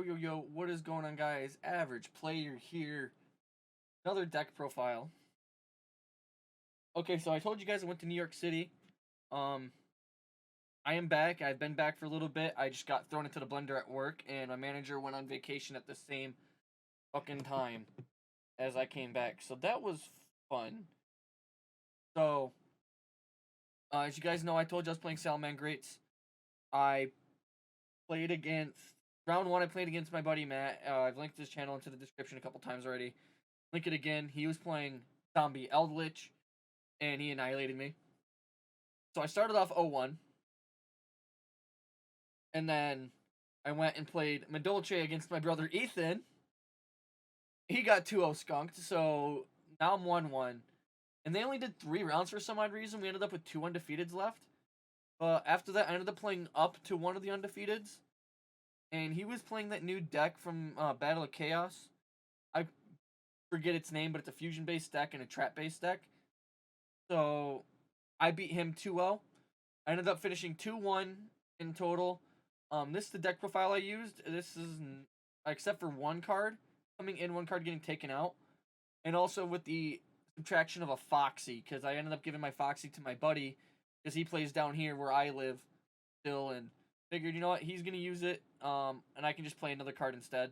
Yo, what is going on, guys? Average player here. Another deck profile. Okay, so I told you guys I went to New York City. Um, I am back. I've been back for a little bit. I just got thrown into the blender at work, and my manager went on vacation at the same fucking time as I came back. So that was fun. So, as you guys know, I told you I was playing Salamangreats. I played against round one. I played against my buddy Matt. I've linked his channel into the description a couple times already. Link it again. He was playing Zombie Eldritch, and he annihilated me. So I started off 0-1, and then I went and played Madolce against my brother Ethan. He got 2-0 skunked, so now I'm 1-1. And they only did 3 rounds for some odd reason. We ended up with 2 undefeateds left. But after that, I ended up playing up to one of the undefeateds. And he was playing that new deck from Battle of Chaos. I forget its name, but it's a fusion-based deck and a trap-based deck. So I beat him 2-0. I ended up finishing 2-1 in total. This is the deck profile I used. This is, except for one card coming in, one card getting taken out. And also with the subtraction of a Foxy, because I ended up giving my Foxy to my buddy, because he plays down here where I live still, and figured, you know what, he's going to use it, and I can just play another card instead.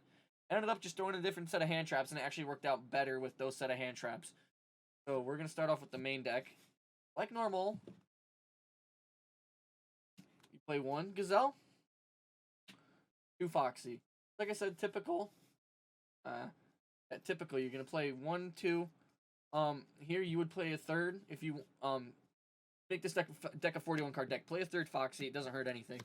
I ended up just throwing a different set of hand traps, and it actually worked out better with those set of hand traps. So we're going to start off with the main deck. Like normal, you play 1 Gazelle, 2 Foxy. Like I said, typical. Typically, you're going to play 1, 2. Here you would play a third if you make this deck a 41 card deck. Play a third Foxy. It doesn't hurt anything.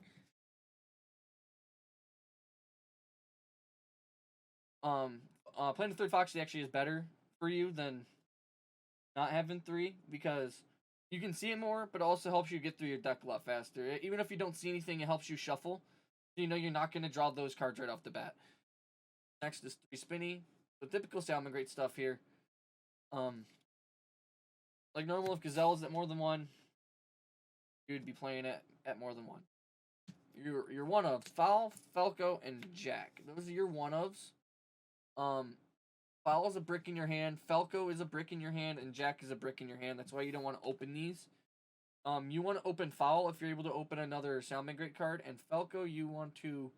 Playing a third Foxy actually is better for you than not having 3, because you can see it more, but it also helps you get through your deck a lot faster. Even if you don't see anything, it helps you shuffle. So you know you're not going to draw those cards right off the bat. Next is 3 Spinny. So typical Salamangreat stuff here. Like normal, if Gazelle is at more than 1, you would be playing it at more than 1. Your one-ofs, Foul, Falco, and Jack. Those are your one-ofs. Foul is a brick in your hand, Falco is a brick in your hand, and Jack is a brick in your hand. That's why you don't want to open these. You want to open Foul if you're able to open another Salamangreat card, and Falco you want to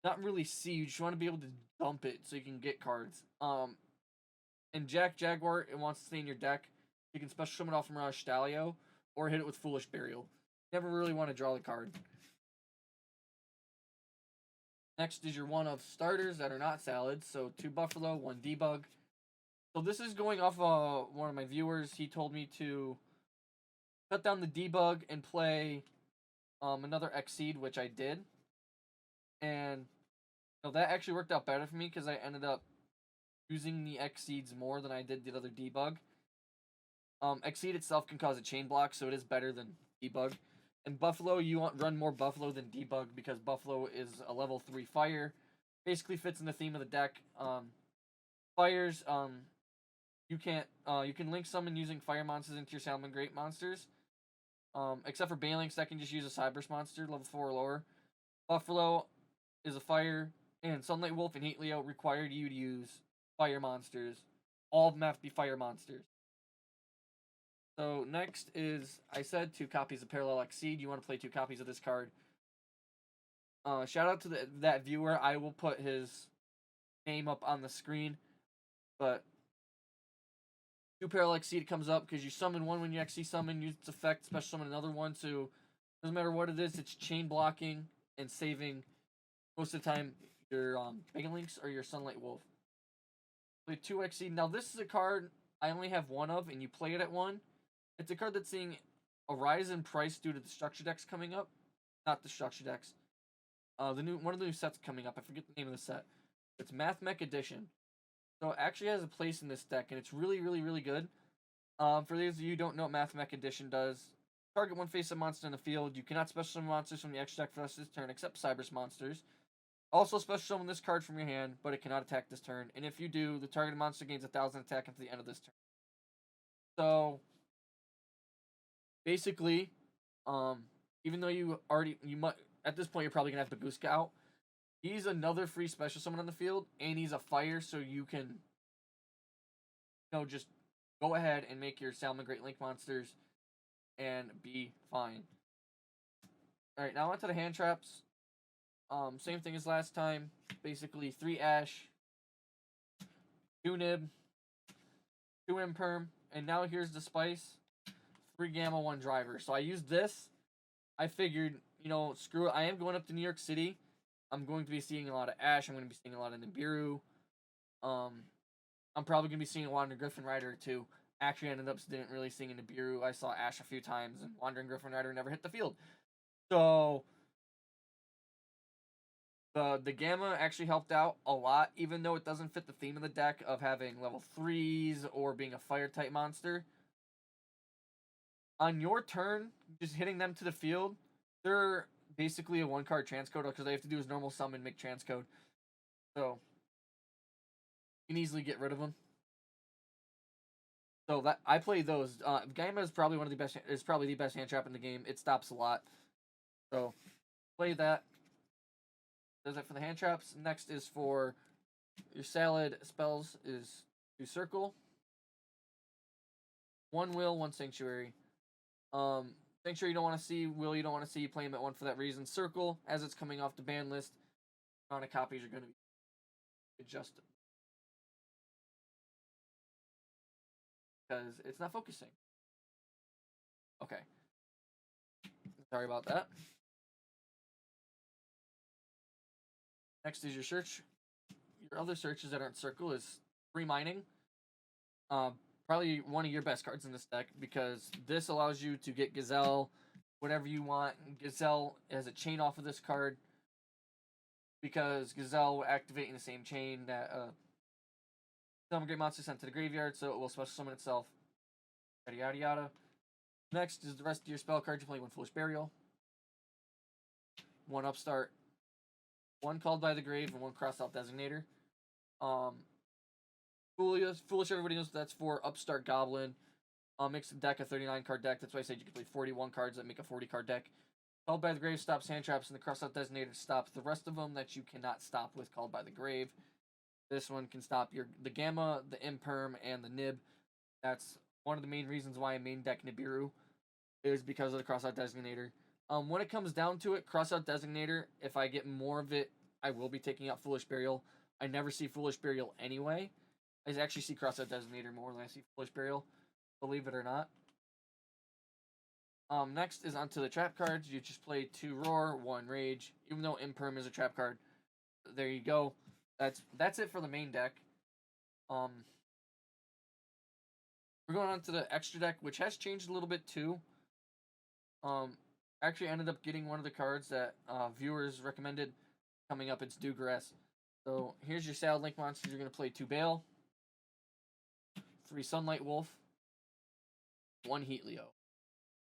not really see, you just want to be able to dump it so you can get cards. And Jaguar, it wants to stay in your deck. You can special summon off from Stalio, or hit it with Foolish Burial. Never really want to draw the card. Next is your one of starters that are not salads. So 2 Buffalo, 1 Debug. So this is going off one of my viewers. He told me to cut down the Debug and play another Exceed, which I did. And that actually worked out better for me because I ended up using the Exceeds more than I did the other Debug. Exceed itself can cause a chain block, so it is better than Debug. And Buffalo, you want run more Buffalo than Debug because Buffalo is a level 3 fire. Basically fits in the theme of the deck. Fires, you can link summon using fire monsters into your Salamangreat monsters. Except for Balinx, that can just use a Cybers monster, level 4 or lower. Buffalo is a fire, and Sunlight Wolf and Heat Leo require you to use fire monsters. All of them have to be fire monsters. So next is, I said 2 copies of Parallel Exceed. You want to play 2 copies of this card. Shout out to that viewer. I will put his name up on the screen. But 2 Parallel Exceed comes up because you summon 1 when you actually summon, use its effect, special summon another 1. So doesn't matter what it is, it's chain blocking and saving most of the time your Balinx or your Sunlight Wolf. Play 2 Exceed. Now this is a card I only have 1 of, and you play it at 1. It's a card that's seeing a rise in price due to the structure decks coming up. Not the structure decks. One of the new sets coming up. I forget the name of the set. It's Math Mech Edition. So it actually has a place in this deck, and it's really, really, really good. For those of you who don't know what Math Mech Edition does, target 1 face-up monster in the field. You cannot special summon monsters from the extra deck for this turn, except Cybers monsters. Also special summon this card from your hand, but it cannot attack this turn. And if you do, the targeted monster gains 1,000 attack until the end of this turn. So basically, even though you might at this point you're probably gonna have Baguska out. He's another free special summon on the field, and he's a fire, so you can, just go ahead and make your Salamangreat Link monsters and be fine. Alright, now onto the hand traps. Same thing as last time. Basically, 3 Ash, 2 Nib, 2 Imperm, and now here's the spice. 3 Gamma, 1 Driver. So I used this. I figured, screw it. I am going up to New York City. I'm going to be seeing a lot of Ash. I'm going to be seeing a lot of Nibiru. I'm probably going to be seeing a Wandering Griffin Rider too. Actually ended up didn't really seeing a Nibiru. I saw Ash a few times, and Wandering Griffin Rider never hit the field. So the Gamma actually helped out a lot, even though it doesn't fit the theme of the deck of having level 3s or being a fire-type monster. On your turn, just hitting them to the field, they're basically a 1-card transcode, because all they have to do is normal summon, make transcode. So you can easily get rid of them. So that I play those. Gamma is probably the best hand trap in the game. It stops a lot. So play that. Does it for the hand traps. Next is for your salad spells is 2 circle, 1 will, 1 sanctuary. Sanctuary you don't want to see, will you don't want to see, you play them at 1 for that reason. Circle, as it's coming off the ban list, amount of copies are going to be adjusted. Because it's not focusing. Okay. Sorry about that. Next is your search. Your other searches that aren't circle is 3 mining. Probably one of your best cards in this deck, because this allows you to get Gazelle, whatever you want. Gazelle has a chain off of this card, because Gazelle will activate in the same chain that Salamangreat monster sent to the graveyard, so it will special summon itself. Yada yada yada. Next is the rest of your spell cards. You're playing 1 Foolish Burial, 1 Upstart, 1 Called by the Grave, and 1 Crossout Designator. Foolish, everybody knows that's for Upstart Goblin. Makes a deck a 39-card deck. That's why I said you can play 41 cards that make a 40-card deck. Called by the Grave stops hand traps, and the Crossout Designator stops the rest of them that you cannot stop with Called by the Grave. This one can stop the Gamma, the Imperm, and the Nib. That's one of the main reasons why I main deck Nibiru, is because of the Crossout Designator. When it comes down to it, Crossout Designator, if I get more of it, I will be taking out Foolish Burial. I never see Foolish Burial anyway. I actually see Crossout Designator more than I see Foolish Burial, believe it or not. Next is onto the trap cards. You just play 2 Roar, 1 Rage, even though Imperm is a trap card. There you go. That's it for the main deck. We're going on to the extra deck, which has changed a little bit too. Actually ended up getting one of the cards that viewers recommended. Coming up, it's Dugaress. So here's your Salad Link monsters. You're going to play 2 Bale, 3 Sunlight Wolf, 1 Heat Leo.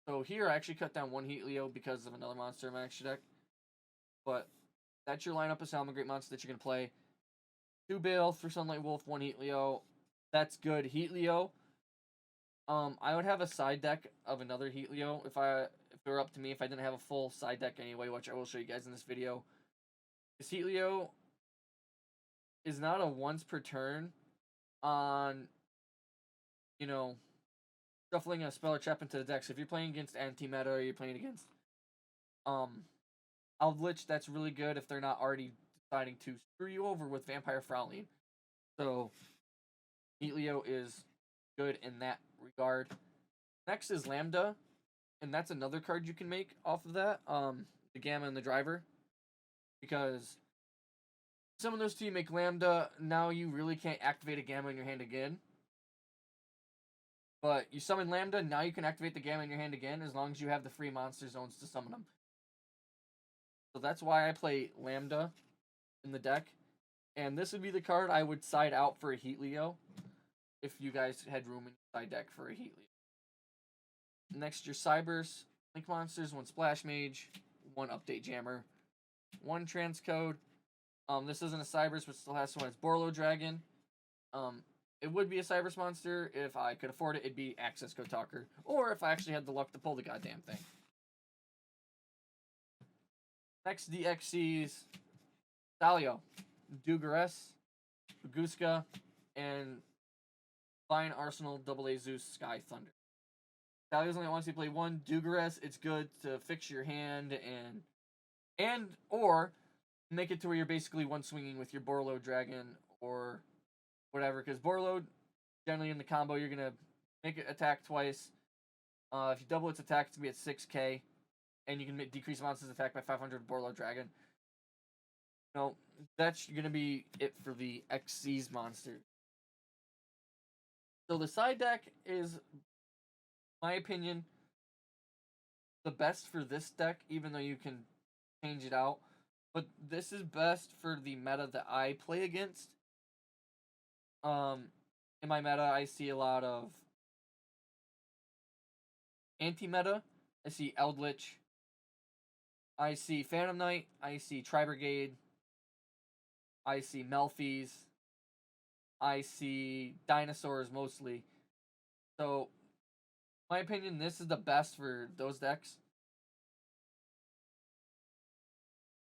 So here I actually cut down 1 Heat Leo because of another monster in my extra deck. But that's your lineup of Salamangreat monsters that you're going to play. 2 Bale, 3 Sunlight Wolf, 1 Heat Leo. That's good. Heat Leo. I would have a side deck of another Heat Leo if it were up to me, if I didn't have a full side deck anyway, which I will show you guys in this video. This Heat Leo is not a once per turn on, shuffling a spell or trap into the deck. So if you're playing against anti-meta, or you're playing against Eldritch, that's really good if they're not already deciding to screw you over with Vampire Frowling. So Heat Leo is good in that regard. Next is Lambda, and that's another card you can make off of that. The Gamma and the Driver, because summon those 2, make Lambda. Now you really can't activate a Gamma in your hand again. But you summon Lambda, now you can activate the Gamma in your hand again, as long as you have the free monster zones to summon them. So that's why I play Lambda in the deck. And this would be the card I would side out for a Heat Leo, if you guys had room in your side deck for a Heat Leo. Next, your Cybers, Link monsters, 1 Splash Mage, 1 Update Jammer, 1 Transcode. This isn't a Cybers, but still has one. It's Borlo Dragon. It would be a Cybers monster if I could afford it. It'd be Access Code Talker, or if I actually had the luck to pull the goddamn thing. Next, DXCs. Thalio, Dugares, Guska, and Fine Arsenal, AA Zeus, Sky Thunder. Thalio's only wants you to play one. Dugares, it's good to fix your hand and or make it to where you're basically one swinging with your Borlo Dragon or whatever. Because Borlo, generally in the combo, you're gonna make it attack twice. If you double its attack, it's gonna be at 6k, and you can decrease monster's attack by 500 Borlo Dragon. No, that's gonna be it for the Xyz monster. So the side deck is, my opinion, the best for this deck, even though you can change it out. But this is best for the meta that I play against. In my meta, I see a lot of anti-meta. I see Eldritch. I see Phantom Knight. I see Tri-Brigade. I see Melfi's. I see dinosaurs mostly. So, my opinion, this is the best for those decks.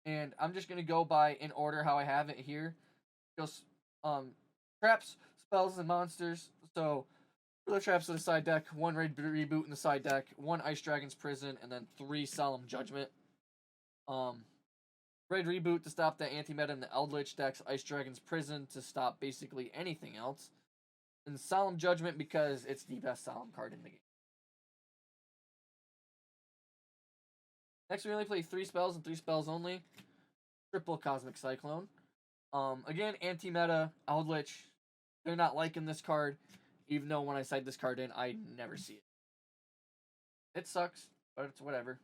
And I'm just gonna go by in order how I have it here. Just traps, spells, and monsters. So for the traps of the side deck, 1 Raid Reboot in the side deck, 1 Ice Dragon's Prison, and then 3 Solemn Judgment. Raid Reboot to stop the anti-meta in the Eldritch decks, Ice Dragon's Prison to stop basically anything else, and Solemn Judgment because it's the best Solemn card in the game. Next, we only play 3 spells and 3 spells only. Triple Cosmic Cyclone. Again, anti-meta, Eldritch. They're not liking this card, even though when I side this card in, I never see it. It sucks, but it's whatever.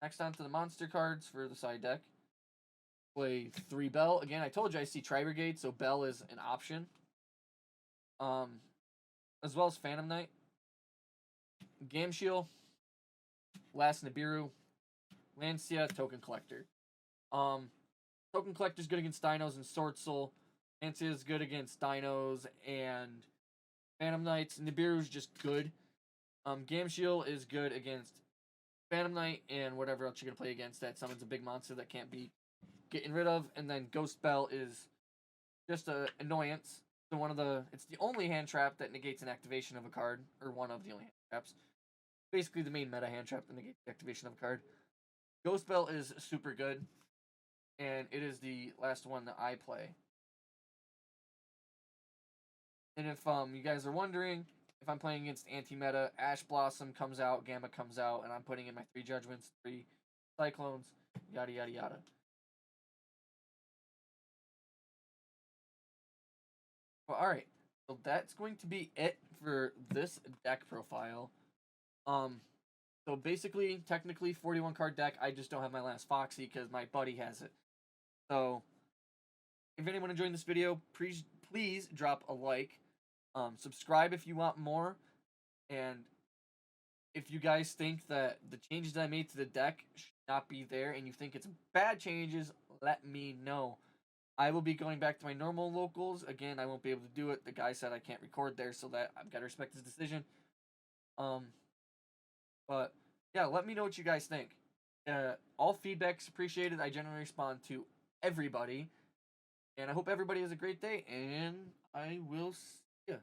Next on to the monster cards for the side deck. Play 3 Bell. Again, I told you I see Tri-Brigade, so Bell is an option. As well as Phantom Knight. Gamshiel. Last Nibiru. Lancia, Token Collector. Token Collector is good against Dinos and Sword Soul. Lancia is good against Dinos and Phantom Knights. Nibiru is just good. Gamshiel is good against Phantom Knight and whatever else you're gonna play against that summons a big monster that can't be getting rid of. And then Ghost Bell is just an annoyance. So it's the only hand trap that negates an activation of a card, or one of the only hand traps. Basically the main meta hand trap that negates the activation of a card. Ghost Bell is super good, and it is the last one that I play. And if you guys are wondering if I'm playing against anti-meta, Ash Blossom comes out, Gamma comes out, and I'm putting in my 3 Judgments, 3 Cyclones, yada yada yada. Well, alright, so that's going to be it for this deck profile. So basically, technically, 41 card deck. I just don't have my last Foxy because my buddy has it. So, if anyone enjoyed this video, please drop a like. Subscribe if you want more. And if you guys think that the changes that I made to the deck should not be there and you think it's bad changes, let me know. I will be going back to my normal locals. Again, I won't be able to do it. The guy said I can't record there, so that I've got to respect his decision. But yeah, let me know what you guys think. All feedback's appreciated. I generally respond to everybody. And I hope everybody has a great day, and I will see ya.